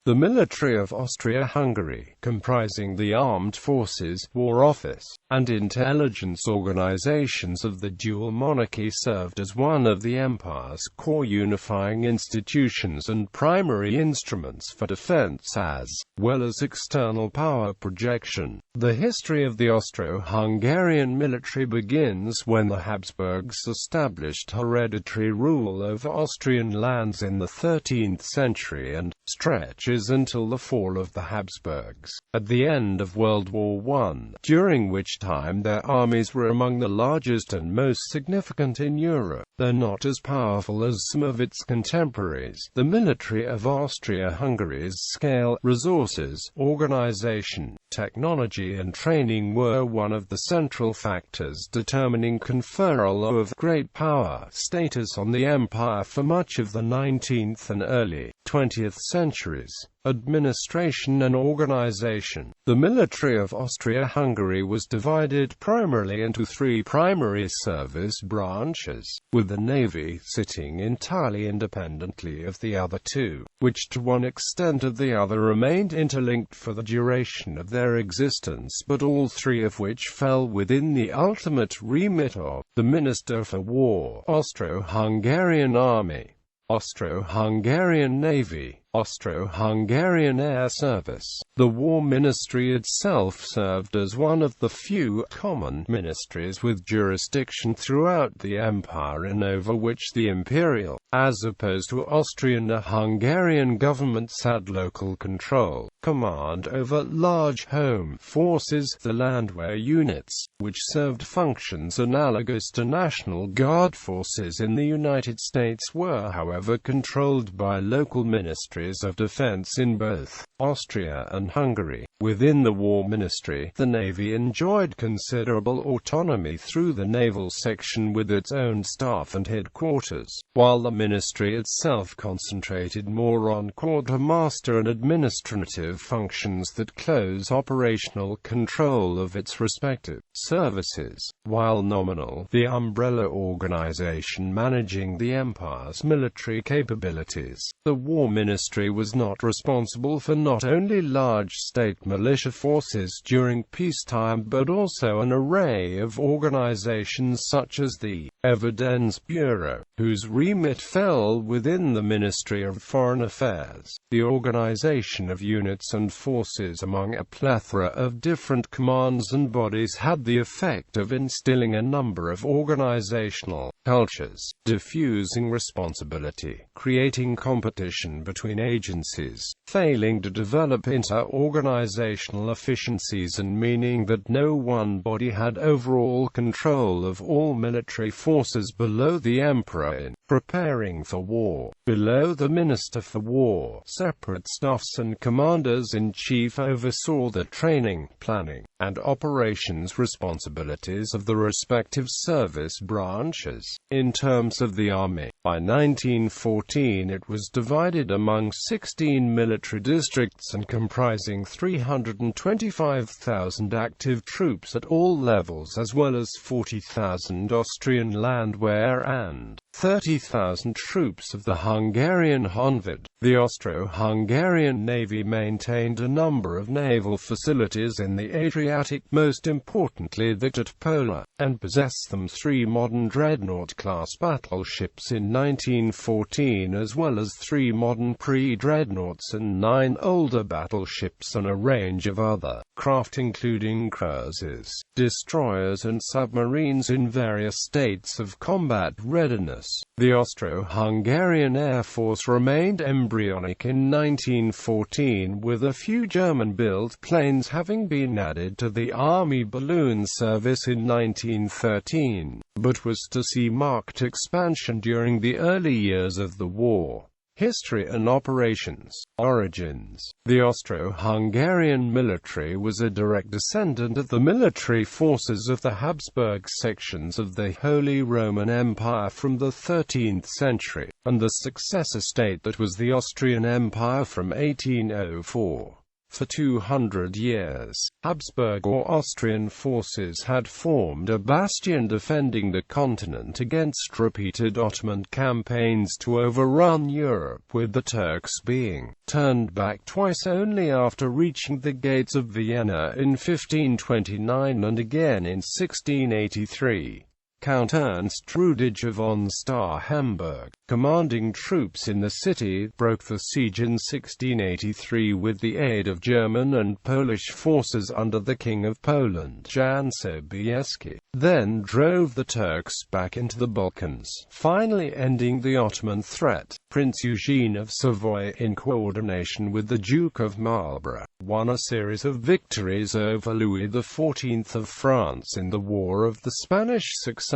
The Military of Austria-Hungary, comprising the armed forces, war office, and intelligence organizations of the Dual Monarchy, served as one of the empire's core unifying institutions and primary instruments for defense as well as external power projection. The history of the Austro-Hungarian military begins when the Habsburgs established hereditary rule over Austrian lands in the 13th century and stretches until the fall of the Habsburgs at the end of World War I, during which time their armies were among the largest and most significant in Europe, though not as powerful as some of its contemporaries. The Military of Austria-Hungary's scale, resources, organization, technology and training were one of the central factors determining conferral of great power status on the empire for much of the 19th and early 20th centuries. Administration and organization. The Military of Austria-Hungary was divided primarily into three primary service branches, with the Navy sitting entirely independently of the other two, which to one extent or the other remained interlinked for the duration of their existence, but all three of which fell within the ultimate remit of the Minister for War, Austro-Hungarian Army, Austro-Hungarian Navy, Austro-Hungarian Air Service. The War Ministry itself served as one of the few common ministries with jurisdiction throughout the empire and over which the imperial, as opposed to Austrian-Hungarian governments, had local control, command over large home forces, the landwehr units, which served functions analogous to National Guard forces in the United States, were however controlled by local ministries of defense in both Austria and Hungary. Within the War Ministry, the Navy enjoyed considerable autonomy through the naval section with its own staff and headquarters, while the ministry itself concentrated more on quartermaster and administrative functions that close operational control of its respective services. While nominal, the umbrella organization managing the empire's military capabilities, the War Ministry was not responsible for not only large state militia forces during peacetime but also an array of organizations such as the Evidence Bureau, whose remit fell within the Ministry of Foreign Affairs. The organization of units and forces among a plethora of different commands and bodies had the effect of instilling a number of organizational cultures, diffusing responsibility, creating competition between agencies, failing to develop inter-organizational efficiencies, and meaning that no one body had overall control of all military forces below the emperor in preparing for war. Below the Minister for War, separate staffs and commanders-in-chief oversaw the training, planning, and operations responsibilities of the respective service branches. In terms of the army, by 1914 it was divided among 16 military districts and comprising 325,000 active troops at all levels, as well as 40,000 Austrian landwehr and 30,000 troops of the Hungarian Honved. The Austro-Hungarian Navy maintained a number of naval facilities in the Adriatic, most importantly that at Pola, and possessed them 3 modern dreadnought-class battleships in 1914, as well as 3 modern pre-dreadnoughts and 9 older battleships and a range of other craft including cruisers, destroyers and submarines in various states of combat readiness. The Austro-Hungarian Air Force remained embryonic in 1914, with a few German-built planes having been added to the Army balloon service in 1913, but was to see marked expansion during the early years of the war. History and operations. Origins. The Austro-Hungarian military was a direct descendant of the military forces of the Habsburg sections of the Holy Roman Empire from the 13th century, and the successor state that was the Austrian Empire from 1804. For 200 years, Habsburg or Austrian forces had formed a bastion defending the continent against repeated Ottoman campaigns to overrun Europe, with the Turks being turned back twice only after reaching the gates of Vienna in 1529 and again in 1683. Count Ernst Rudiger von Starhemberg, commanding troops in the city, broke the siege in 1683 with the aid of German and Polish forces under the King of Poland, Jan Sobieski, then drove the Turks back into the Balkans, finally ending the Ottoman threat. Prince Eugene of Savoy, in coordination with the Duke of Marlborough, won a series of victories over Louis XIV of France in the War of the Spanish Succession.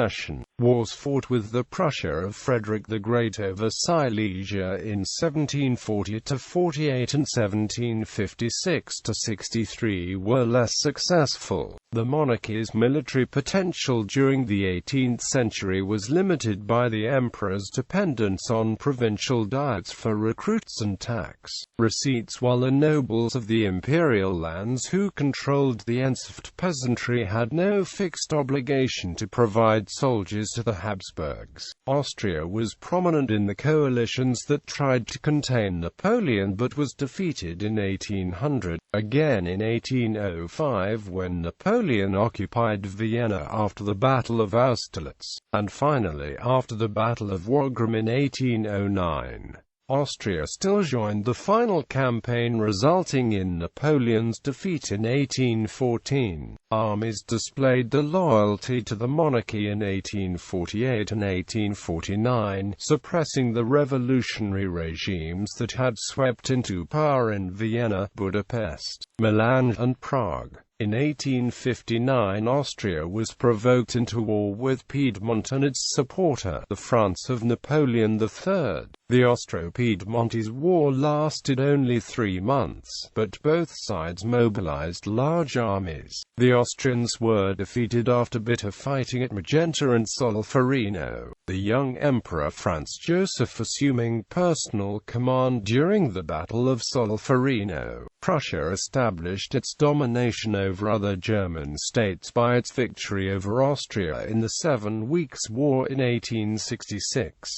Wars fought with the Prussia of Frederick the Great over Silesia in 1740–48 and 1756–63 were less successful. The monarchy's military potential during the 18th century was limited by the emperor's dependence on provincial diets for recruits and tax receipts, while the nobles of the imperial lands who controlled the enslaved peasantry had no fixed obligation to provide soldiers to the Habsburgs. Austria was prominent in the coalitions that tried to contain Napoleon but was defeated in 1800, again in 1805 when Napoleon occupied Vienna after the Battle of Austerlitz, and finally after the Battle of Wagram in 1809. Austria still joined the final campaign, resulting in Napoleon's defeat in 1814. Armies displayed their loyalty to the monarchy in 1848 and 1849, suppressing the revolutionary regimes that had swept into power in Vienna, Budapest, Milan, and Prague. In 1859, Austria was provoked into war with Piedmont and its supporter, the France of Napoleon III. The Austro-Piedmontese War lasted only 3 months, but both sides mobilized large armies. The Austrians were defeated after bitter fighting at Magenta and Solferino, the young Emperor Franz Joseph assuming personal command during the Battle of Solferino. Prussia established its domination over other German states by its victory over Austria in the 7 Weeks' War in 1866.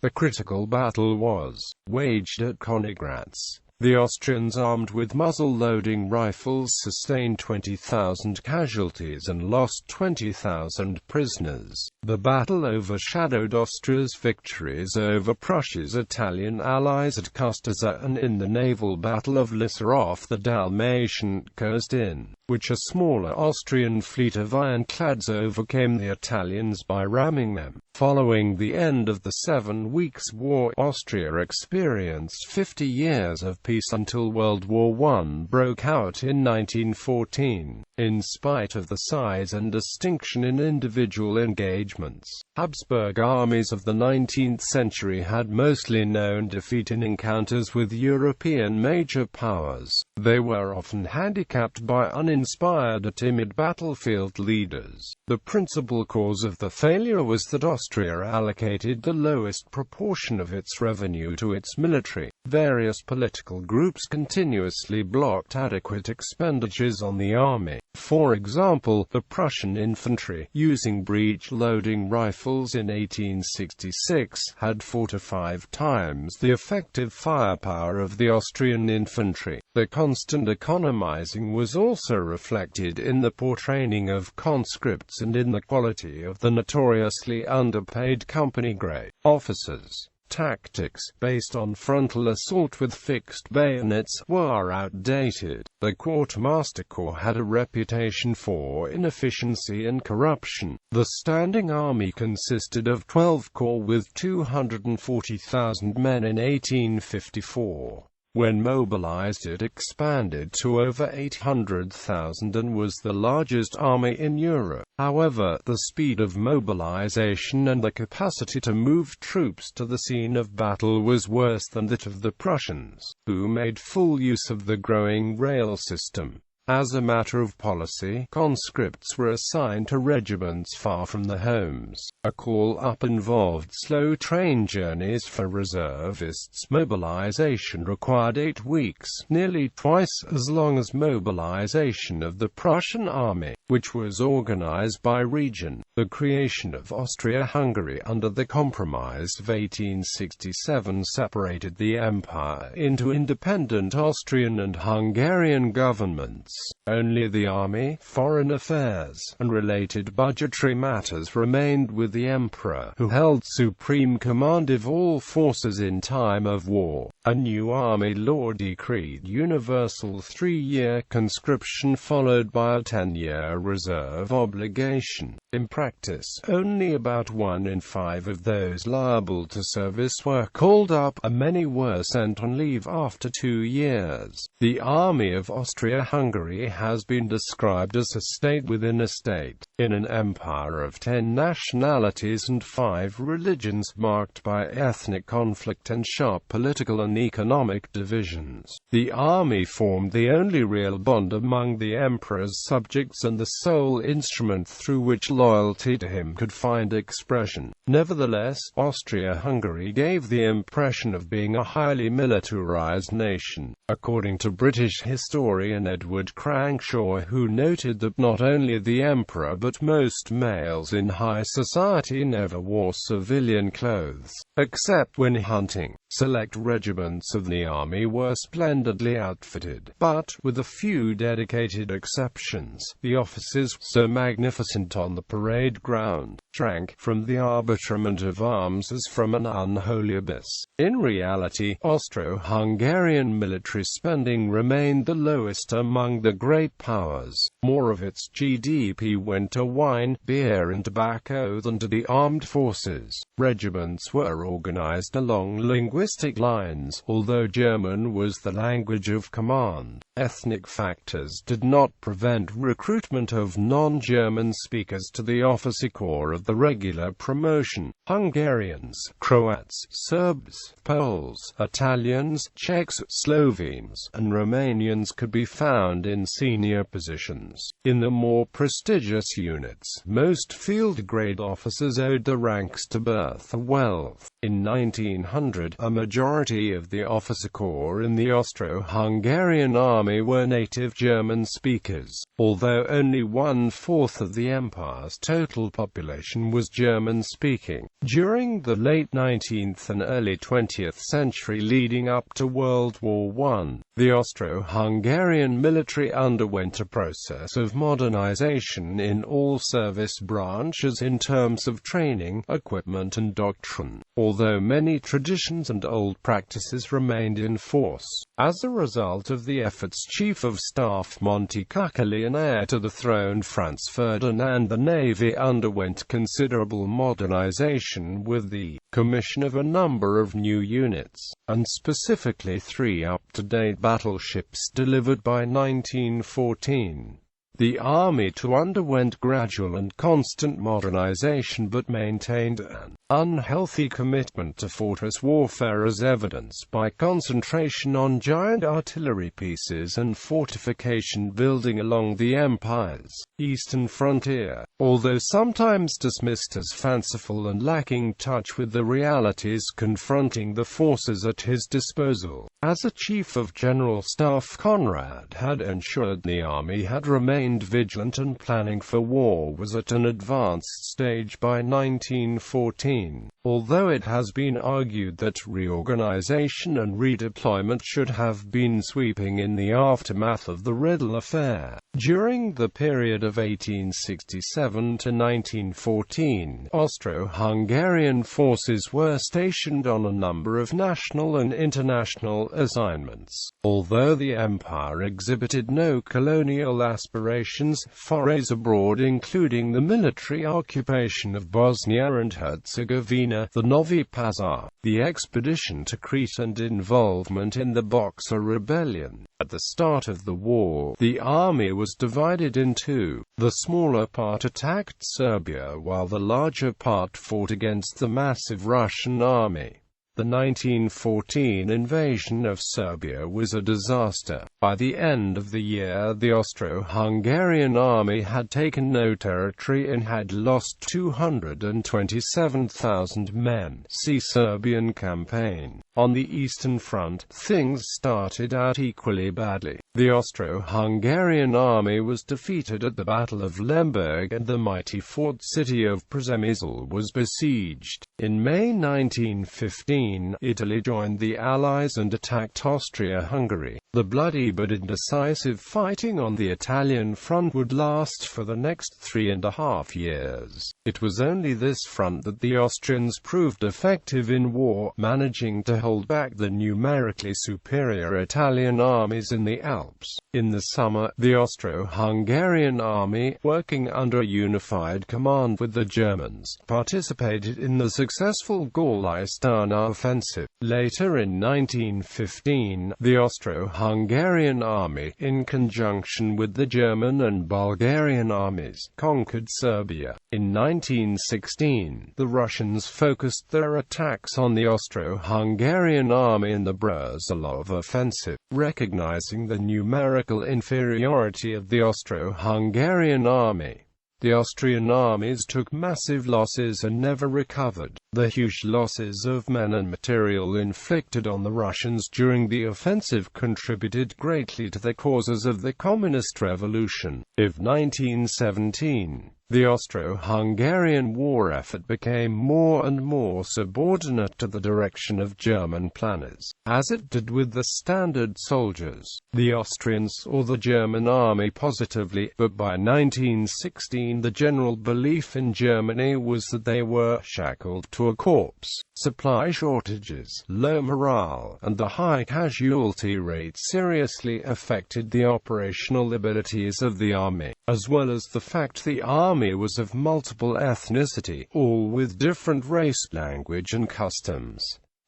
The critical battle was waged at Königgrätz. The Austrians, armed with muzzle-loading rifles, sustained 20,000 casualties and lost 20,000 prisoners. The battle overshadowed Austria's victories over Prussia's Italian allies at Custaz and in the naval battle of Lissa off the Dalmatian coast, in which a smaller Austrian fleet of ironclads overcame the Italians by ramming them. Following the end of the 7 Weeks' War, Austria experienced 50 years of peace until World War I broke out in 1914. In spite of the size and distinction in individual engagements, Habsburg armies of the 19th century had mostly known defeat in encounters with European major powers. They were often handicapped by uninspired or timid battlefield leaders. The principal cause of the failure was that Austria allocated the lowest proportion of its revenue to its military. Various political groups continuously blocked adequate expenditures on the army. For example, the Prussian infantry, using breech-loading rifles in 1866, had 4 to 5 times the effective firepower of the Austrian infantry. The constant economizing was also reflected in the poor training of conscripts and in the quality of the notoriously underpaid company-grade officers. Tactics, based on frontal assault with fixed bayonets, were outdated. The Quartermaster Corps had a reputation for inefficiency and corruption. The standing army consisted of 12 corps with 240,000 men in 1854. When mobilized, it expanded to over 800,000 and was the largest army in Europe. However, the speed of mobilization and the capacity to move troops to the scene of battle was worse than that of the Prussians, who made full use of the growing rail system. As a matter of policy, conscripts were assigned to regiments far from their homes. A call-up involved slow train journeys for reservists. Mobilization required 8 weeks, nearly twice as long as mobilization of the Prussian army, which was organized by region. The creation of Austria-Hungary under the Compromise of 1867 separated the empire into independent Austrian and Hungarian governments. Only the army, foreign affairs, and related budgetary matters remained with the emperor, who held supreme command of all forces in time of war. A new army law decreed universal 3-year conscription followed by a 10-year reserve obligation. In practice, only about 1 in 5 of those liable to service were called up, and many were sent on leave after 2 years. The army of Austria-Hungary has been described as a state within a state, in an empire of 10 nationalities and 5 religions, marked by ethnic conflict and sharp political and economic divisions. The army formed the only real bond among the emperor's subjects and the sole instrument through which loyalty to him could find expression. Nevertheless, Austria-Hungary gave the impression of being a highly militarized nation. According to British historian Edward Crankshaw, who noted that not only the emperor but most males in high society never wore civilian clothes, except when hunting. Select regiments of the army were splendidly outfitted, but, with a few dedicated exceptions, the officers, so magnificent on the parade ground, shrank from the arbitrament of arms as from an unholy abyss. In reality, Austro-Hungarian military spending remained the lowest among the great powers. More of its GDP went to wine, beer and tobacco than to the armed forces. Regiments were organized along linguistic lines, although German was the language of command. Ethnic factors did not prevent recruitment of non-German speakers to the officer corps of the regular promotion. Hungarians, Croats, Serbs, Poles, Italians, Czechs, Slovenes, and Romanians could be found in senior positions. In the more prestigious units, most field-grade officers owed their ranks to birth or wealth. In 1900, a majority of the officer corps in the Austro-Hungarian army were native German speakers, although only 1/4 of the empire's total population was German-speaking. During the late 19th and early 20th century leading up to World War I, the Austro-Hungarian military underwent a process of modernization in all service branches in terms of training, equipment and doctrine, although many traditions and old practices remained in force. As a result of the efforts, Chief of Staff Monte Cuculi and heir to the throne Franz Ferdinand, the Navy underwent considerable modernization with the commission of a number of new units, and specifically 3 up-to-date battleships delivered by 1914. The army too underwent gradual and constant modernization but maintained an unhealthy commitment to fortress warfare, as evidenced by concentration on giant artillery pieces and fortification building along the empire's eastern frontier. Although sometimes dismissed as fanciful and lacking touch with the realities confronting the forces at his disposal, as a Chief of General Staff, Conrad had ensured the army had remained vigilant and planning for war was at an advanced stage by 1914. Although it has been argued that reorganization and redeployment should have been sweeping in the aftermath of the Riddle affair. During the period of 1867 to 1914, Austro-Hungarian forces were stationed on a number of national and international assignments. Although the empire exhibited no colonial aspirations, forays abroad including the military occupation of Bosnia and Herzegovina, the Novi Pazar, the expedition to Crete and involvement in the Boxer Rebellion. At the start of the war, the army was divided in two. The smaller part attacked Serbia while the larger part fought against the massive Russian army. The 1914 invasion of Serbia was a disaster. By the end of the year, the Austro-Hungarian army had taken no territory and had lost 227,000 men. See Serbian campaign. On the Eastern Front, things started out equally badly. The Austro-Hungarian army was defeated at the Battle of Lemberg, and the mighty fort city of Przemysl was besieged. In May 1915, Italy joined the Allies and attacked Austria-Hungary. The bloody but indecisive fighting on the Italian front would last for the next 3.5 years. It was only this front that the Austrians proved effective in war, managing to hold back the numerically superior Italian armies in the Alps. In the summer, the Austro-Hungarian army, working under a unified command with the Germans, participated in the successful Gauleistana offensive. Later in 1915, the Austro-Hungarian army, in conjunction with the German and Bulgarian armies, conquered Serbia. In 1916, the Russians focused their attacks on the Austro-Hungarian army in the Brezilov offensive. Recognizing the numerical inferiority of the Austro-Hungarian army, the Austrian armies took massive losses and never recovered. The huge losses of men and material inflicted on the Russians during the offensive contributed greatly to the causes of the Communist Revolution of 1917. The Austro-Hungarian war effort became more and more subordinate to the direction of German planners, as it did with the standard soldiers. The Austrians saw the German army positively, but by 1916 the general belief in Germany was that they were shackled to a corpse. Supply shortages, low morale, and the high casualty rate seriously affected the operational abilities of the army, as well as the fact the army was of multiple ethnicity, all with different race, language and customs.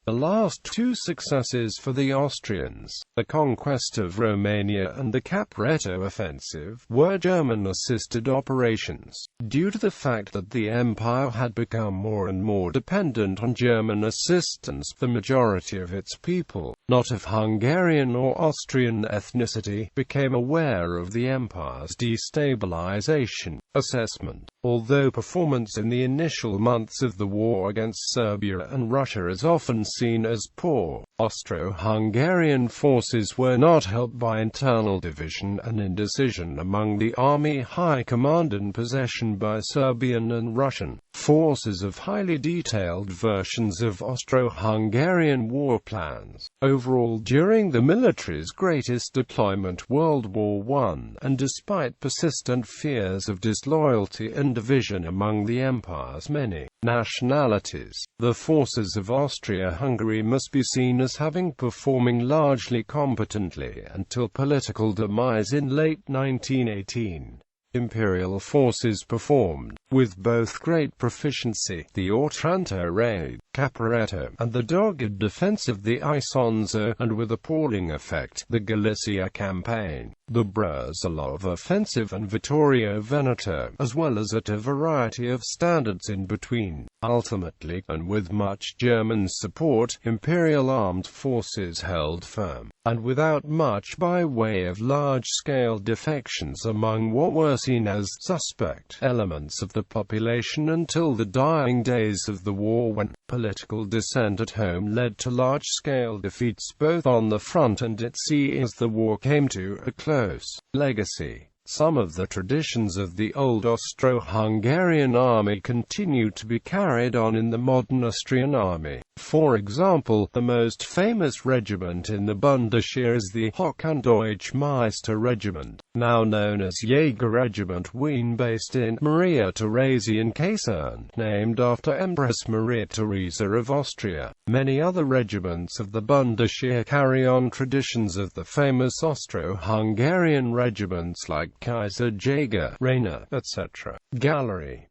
The last two successes for the Austrians, the conquest of Romania and the Caporetto offensive, were German-assisted operations. Due to the fact that the empire had become more and more dependent on German assistance, the majority of its people, not of Hungarian or Austrian ethnicity, became aware of the empire's destabilization. Assessment. Although performance in the initial months of the war against Serbia and Russia is often seen as poor, Austro-Hungarian forces were not helped by internal division and indecision among the army high command and possession by Serbian and Russian forces of highly detailed versions of Austro-Hungarian war plans. Overall, during the military's greatest deployment, World War I, and despite persistent fears of disloyalty and division among the empire's many nationalities, the forces of Austria-Hungary must be seen as having performing largely competently until political demise in late 1918. Imperial forces performed, with both great proficiency, the Otranto raid, Caporetto, and the dogged defense of the Isonzo, and with appalling effect, the Galicia campaign, the Brezilov offensive and Vittorio Veneto, as well as at a variety of standards in between. Ultimately, and with much German support, Imperial armed forces held firm, and without much by way of large-scale defections among what were seen as suspect elements of the population until the dying days of the war, when political dissent at home led to large-scale defeats both on the front and at sea as the war came to a close. Legacy. Some of the traditions of the old Austro-Hungarian army continue to be carried on in the modern Austrian army. For example, the most famous regiment in the Bundesheer is the Hochdeutschmeister Regiment, now known as Jäger Regiment Wien, based in Maria Theresian Kaserne, named after Empress Maria Theresa of Austria. Many other regiments of the Bundesheer carry on traditions of the famous Austro-Hungarian regiments like Kaiser Jäger, Rainer, etc. Gallery.